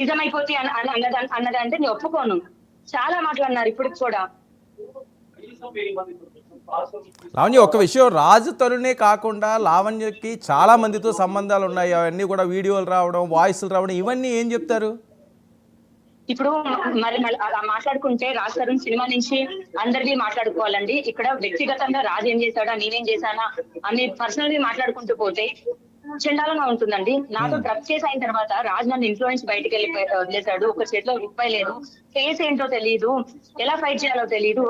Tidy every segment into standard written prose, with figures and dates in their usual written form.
నిజమైపోతే అన్నదంటే నేను ఒప్పుకోను. చాలా మాట్లాడినారు ఇప్పటికి కూడా. లావణ్య, ఒక విషయం, రాజు తరుణే కాకుండా లావణ్యకి చాలా మందితో సంబంధాలు ఉన్నాయి. అవన్నీ కూడా వీడియోలు రావడం, వాయిస్లు రావడం, ఇవన్నీ ఏం చెప్తారు? ఇప్పుడు మరి అలా మాట్లాడుకుంటే రాజ్ తరుణ్ సినిమా నుంచి అందరివి మాట్లాడుకోవాలండి. ఇక్కడ వ్యక్తిగతంగా రాజ్ ఏం చేశాడా, నేనేం చేశానా అని పర్సనల్ గా మాట్లాడుకుంటూ పోతే చండాలంగా ఉంటుందండి. నాతో డ్రగ్ కేసు అయిన తర్వాత రాజ్ నన్ను ఇంట్లో నుంచి బయటకు వదిలేశాడు. ఒక చేతిలో రూపాయి లేదు, కేసు ఏంటో తెలియదు, ఎలా ఫైట్ చేయాలో తెలియదు.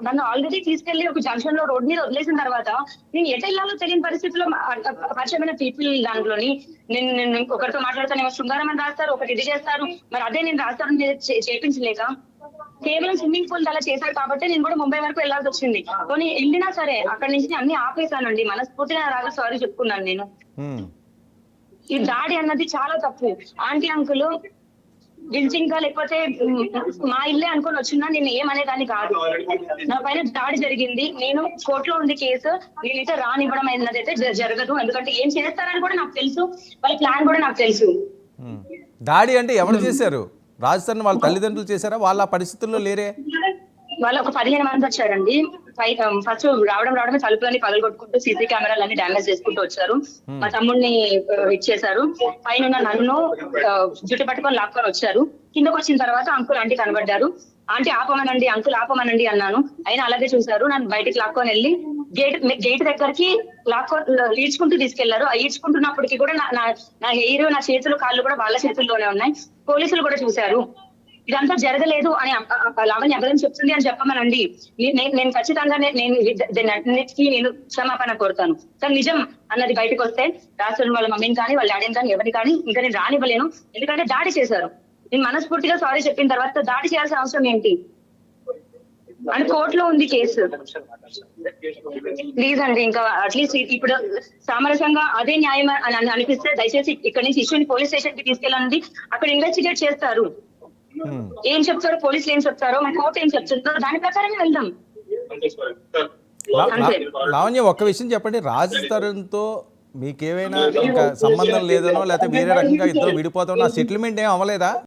నన్ను ఆల్రెడీ తీసుకెళ్లి ఒక జంక్షన్ లో రోడ్ మీద వదిలేసిన తర్వాత నేను ఎటు వెళ్ళాలో తెలియని పరిస్థితిలో పరిచయమైన పీపుల్ దాంట్లోని నేను ఒకరితో మాట్లాడతానేమో శృంగారం అని రాస్తారు, ఒకటి ఇది చేస్తారు. మరి అదే నేను రాస్తాను చేపించలేక కేవలం స్విమ్మింగ్ పూల్ అలా చేశారు కాబట్టి నేను కూడా ముంబై వరకు వెళ్లాల్సి వచ్చింది. కానీ వెళ్ళినా సరే అక్కడి నుంచి అన్ని ఆపేశానండి. మనస్ఫూర్తిగా రాగా సారీ చెప్పుకున్నాను నేను. ఈ దాడి అన్నది చాలా తప్పు. ఆంటీ అంకులు ఇంకా లేకపోతే మా ఇల్లే అనుకుని వచ్చినా నేను ఏమనేదాన్ని కాదు. నా పైన దాడి జరిగింది, నేను కోర్టులో ఉంది కేసు, నేనైతే రానివ్వడం అన్నది అయితే జరగదు. ఎందుకంటే ఏం చేస్తారని కూడా నాకు తెలుసు, వాళ్ళ ప్లాన్ కూడా నాకు తెలుసు. దాడి అంటే ఎవరు చేశారు? రాజ్ తరుణ్ వాళ్ళ తల్లిదండ్రులు చేశారా? వాళ్ళ పరిస్థితుల్లో లేరే? వాళ్ళు ఒక 15 మంది వచ్చారండి. ఫస్ట్ రావడమే తలుపులని పగలగొట్టుకుంటూ సీసీ కెమెరాలన్నీ డ్యామేజ్ చేసుకుంటూ వచ్చారు. మా తమ్ముడిని ఇచ్చేశారు. పైన నన్ను జుట్టు పట్టుకొని లాక్కొని వచ్చారు. కిందకు వచ్చిన తర్వాత అంకుల్ ఆంటీ కనబడ్డారు. ఆంటీ ఆపమనండి, అంకుల్ ఆపమనండి అన్నాను. అయినా అలాగే చూశారు. నన్ను బయటికి లాక్కొని వెళ్ళి గేట్ దగ్గరికి ఈడ్చుకుంటూ తీసుకెళ్లారు. ఆ ఈడ్చుకుంటున్నప్పటికీ కూడా నా హెయిర్, నా చేతులు, కాళ్ళు కూడా వాళ్ళ చేతుల్లోనే ఉన్నాయి. పోలీసులు కూడా చూశారు. ఇదంతా జరగలేదు అని లావణ్య అబద్ధం చెప్తుంది అని చెప్పమనండి. నేను ఖచ్చితంగా నేను క్షమాపణ కోరుతాను. కానీ నిజం అన్నది బయటకు వస్తే రాజ్ తరుణ్ వాళ్ళ మమ్మీని కానీ వాళ్ళ డాడీని కానీ ఎవరిని కానీ ఇంకా నేను రానివ్వలేను. ఎందుకంటే దాడి చేశారు. నేను మనస్ఫూర్తిగా సారీ చెప్పిన తర్వాత దాడి చేయాల్సిన అవసరం ఏంటి అని కోర్టులో ఉంది కేసు. ప్లీజ్ అండి, ఇంకా అట్లీస్ట్ ఇప్పుడు సామరస్యంగా అదే న్యాయం అని అనిపిస్తే దయచేసి ఇక్కడ నుంచి ఇష్యూని పోలీస్ స్టేషన్ కి తీసుకెళ్ళండి. అక్కడ ఇన్వెస్టిగేట్ చేస్తారు. ఏం చెప్తారో పోలీసులు, ఏం చెప్తారో మన కోర్టు ఏం చెప్తుందో దాని ప్రకారమే వెళ్దాం. లావణ్య, ఒక్క విషయం చెప్పండి, రాజ్ తరుణ్తో మీకేమైనా ఇంకా సంబంధం లేదనో లేకపోతే వేరే రకంగా ఇద్దరు విడిపోతానో, ఆ సెటిల్మెంట్ ఏం అవ్వలేదా?